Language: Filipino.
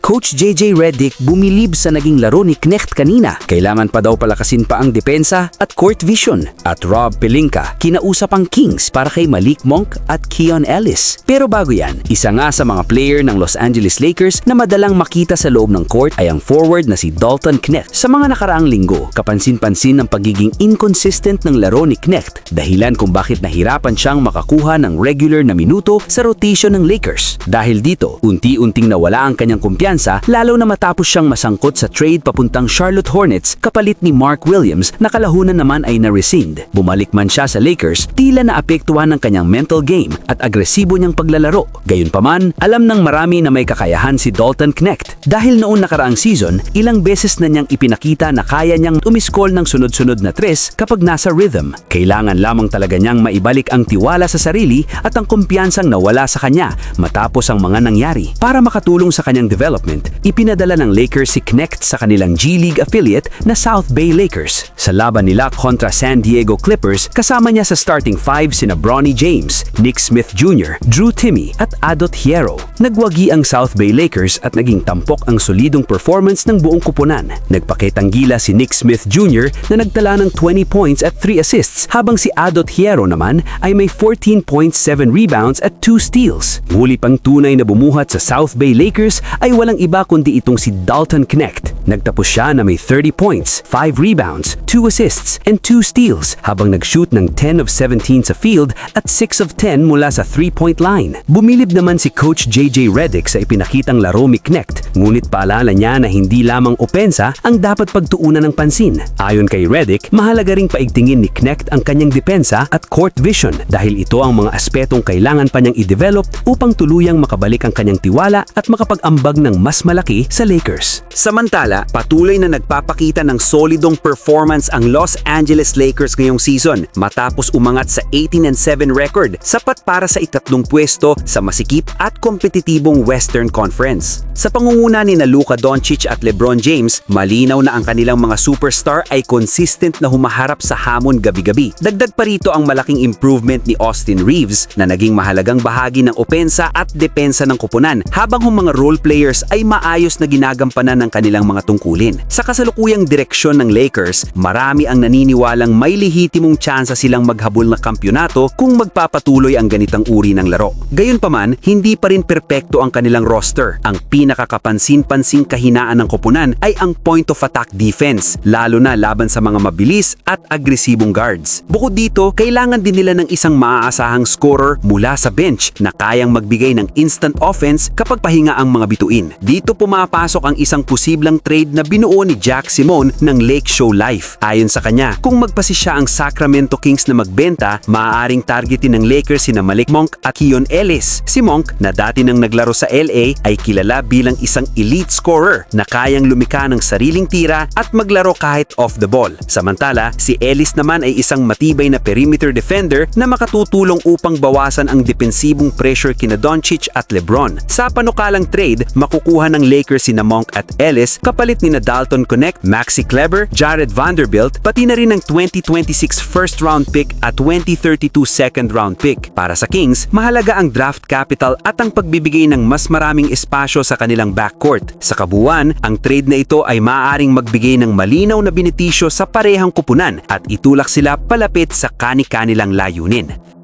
Coach JJ Redick bumilib sa naging laro ni Knecht kanina. Kailangan pa daw palakasin pa ang depensa at court vision. At Rob Pelinka, kinausap ang Kings para kay Malik Monk at Keon Ellis. Pero bago yan, isa nga sa mga player ng Los Angeles Lakers na madalang makita sa loob ng court ay ang forward na si Dalton Knecht. Sa mga nakaraang linggo, kapansin-pansin ang pagiging inconsistent ng laro ni Knecht, dahilan kung bakit nahirapan siyang makakuha ng regular na minuto sa rotation ng Lakers. Dahil dito, unti-unting nawala ang kanyang kumpiyansa, lalo na matapos siyang masangkot sa trade papuntang Charlotte Hornets kapalit ni Mark Williams na kalahunan naman ay na-rescind. Bumalik man siya sa Lakers, tila naapektuhan ng kanyang mental game at agresibo niyang paglalaro. Gayunpaman, alam ng marami na may kakayahan si Dalton Knecht dahil noong nakaraang season, ilang beses na niyang ipinakita na kaya niyang tumiskol ng sunod-sunod na tres kapag nasa rhythm. Kailangan lamang talaga niyang maibalik ang tiwala sa sarili at ang kumpiyansang nawala sa kanya matapos ang mga nangyari. Para makatulong sa kanyang development, ipinadala ng Lakers si Knecht sa kanilang G League affiliate na South Bay Lakers. Sa laban nila kontra San Diego Clippers, kasama niya sa starting five sina Bronny James, Nick Smith Jr., Drew Timme at Adot Hierro. Nagwagi ang South Bay Lakers at naging tampok ang solidong performance ng buong kupunan. Nagpakitanggila si Nick Smith Jr. na nagtala ng 20 points at 3 assists, habang si Adot Hierro naman ay may 14.7 rebounds at 2 steals. Muli pang tunay na bumuhat sa South Bay Lakers ay walang iba kundi itong si Dalton Knecht. Nagtapos siya na may 30 points, 5 rebounds, 2 assists, and 2 steals habang nag-shoot ng 10 of 17 sa field at 6 of 10 mula sa 3-point line. Bumilib naman si Coach JJ Redick sa ipinakitang laro ni Knecht, ngunit paalala niya na hindi lamang opensa ang dapat pagtuunan ng pansin. Ayon kay Redick, mahalaga ring paigtingin ni Knecht ang kanyang depensa at court vision dahil ito ang mga aspetong kailangan pa niyang i-develop upang tuluyang makabalik ang kanyang tiwala at makapag-ambag ng mas malaki sa Lakers. Samantala, patuloy na nagpapakita ng solidong performance ang Los Angeles Lakers ngayong season matapos umangat sa 18-7 record, sapat para sa ikatlong pwesto sa masikip at kompetitibong Western Conference. Sa pangunguna ni Luka Doncic at LeBron James, malinaw na ang kanilang mga superstar ay consistent na humaharap sa hamon gabi-gabi. Dagdag pa rito ang malaking improvement ni Austin Reeves na naging mahalagang bahagi ng opensa at depensa ng kupunan, habang ang mga role players ay maayos na ginagampanan ng kanilang mga tungkulin. Sa kasalukuyang direksyon ng Lakers, marami ang naniniwalang may lehitimong tsansa silang maghabol na kampyonato kung magpapatuloy ang ganitang uri ng laro. Gayunpaman, hindi pa rin perpekto ang kanilang roster. Ang pinakakapansin-pansing kahinaan ng koponan ay ang point of attack defense, lalo na laban sa mga mabilis at agresibong guards. Bukod dito, kailangan din nila ng isang maaasahang scorer mula sa bench na kayang magbigay ng instant offense kapag pahinga ang mga bituin. Dito pumapasok ang isang posibleng trade na binuo ni Jack Simone ng Lake Show Life. Ayon sa kanya, kung magpasisya ang Sacramento Kings na magbenta, maaaring targetin ng Lakers sina Malik Monk at Keon Ellis. Si Monk, na dati nang naglaro sa LA, ay kilala bilang isang elite scorer na kayang lumika ng sariling tira at maglaro kahit off the ball. Samantala, si Ellis naman ay isang matibay na perimeter defender na makatutulong upang bawasan ang depensibong pressure kina Doncic at LeBron. Sa panukalang trade, makukuha ng Lakers sina Monk at Ellis kapalit ni Dalton Knecht, Maxi Kleber, Jared Vanderbilt, pati na rin ng 2026 first round pick at 2032 second round pick. Para sa Kings, mahalaga ang draft capital at ang pagbibigay ng mas maraming espasyo sa kanilang backcourt. Sa kabuuan, ang trade na ito ay maaaring magbigay ng malinaw na benepisyo sa parehang kupunan at itulak sila palapit sa kani-kanilang layunin.